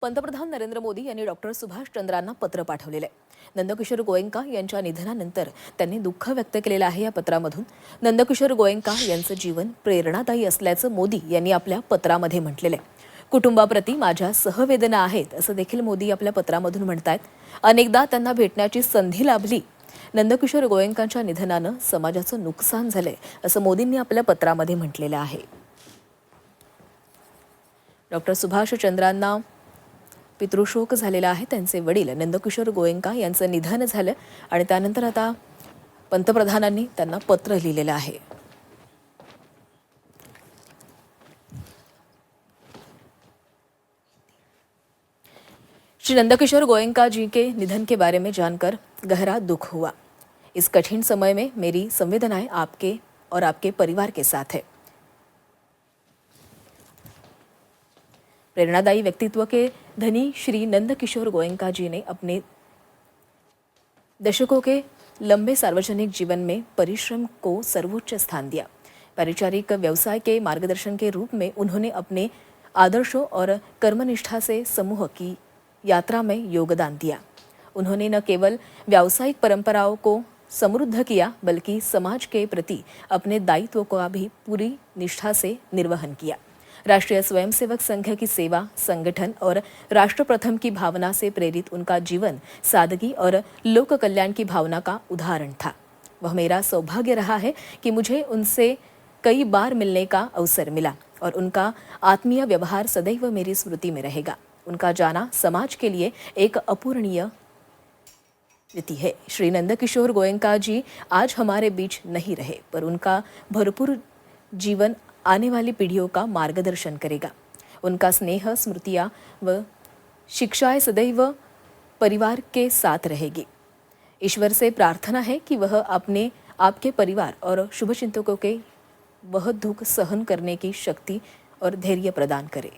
पंतप्रधान नरेंद्र मोदी यांनी डॉक्टर सुभाष चंद्रांना पत्र पाठवलेले आहे। नंदकिशोर गोयंका यांच्या निधनानंतर त्यांनी दुःख व्यक्त केलेलं आहे। या पत्रामधून नंदकिशोर गोयंका यांचं जीवन प्रेरणादायी असल्याचं मोदी यांनी आपल्या पत्रामध्ये म्हटलेलं आहे। कुटुंबाप्रती माझ्या सहवेदना आहेत असं देखील मोदी आपल्या पत्रामधून म्हणतात। अनेकदा त्यांना भेटण्याची संधी लाभली। नंदकिशोर गोयंकांच्या निधनानं समाजाचं नुकसान झालंय असं मोदींनी आपल्या पत्रामध्ये म्हटलेलं आहे। डॉक्टर सुभाष चंद्रांना पितृशोक झालेला आहे। त्यांचे वडील नंदकिशोर गोयंका यांचं निधन झालं आणि त्यानंतर आता पंतप्रधानांनी त्यांना पत्र लिहिलेलं आहे। श्री नंदकिशोर गोयंका जी के निधन के बारे में जानकर गहरा दुख हुआ। इस कठिन समय में मेरी संवेदनाएं आपके और आपके परिवार के साथ है। प्रेरणादायी व्यक्तित्व के धनी श्री नंदकिशोर गोयंका जी ने अपने दशकों के लंबे सार्वजनिक जीवन में परिश्रम को सर्वोच्च स्थान दिया। पारिवारिक व्यवसाय के मार्गदर्शन के रूप में उन्होंने अपने आदर्शों और कर्मनिष्ठा से समूह की यात्रा में योगदान दिया। उन्होंने न केवल व्यावसायिक परंपराओं को समृद्ध किया बल्कि समाज के प्रति अपने दायित्व का भी पूरी निष्ठा से निर्वहन किया। राष्ट्रीय स्वयंसेवक संघ की सेवा, संगठन और राष्ट्र प्रथम की भावना से प्रेरित उनका जीवन सादगी और लोक कल्याण की भावना का उदाहरण था। वह मेरा सौभाग्य रहा है कि मुझे उनसे कई बार मिलने का अवसर मिला और उनका आत्मीय व्यवहार सदैव मेरी स्मृति में रहेगा। उनका जाना समाज के लिए एक अपूरणीय रीति है। श्री नंदकिशोर गोयंका जी आज हमारे बीच नहीं रहे, पर उनका भरपूर जीवन आने वाली पीढ़ियों का मार्गदर्शन करेगा। उनका स्नेह, स्मृतियाँ व शिक्षाएं सदैव परिवार के साथ रहेगी। ईश्वर से प्रार्थना है कि वह अपने आपके परिवार और शुभचिंतकों के वह दुख सहन करने की शक्ति और धैर्य प्रदान करे।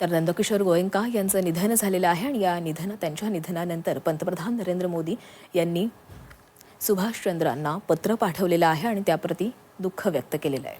तर नंदकिशोर गोयंका यांचं निधन झालेलं आहे आणि या त्यांच्या निधनानंतर पंतप्रधान नरेंद्र मोदी यांनी सुभाष चंद्रांना पत्र पाठवलेलं आहे आणि त्याप्रती दुःख व्यक्त केलेलं आहे।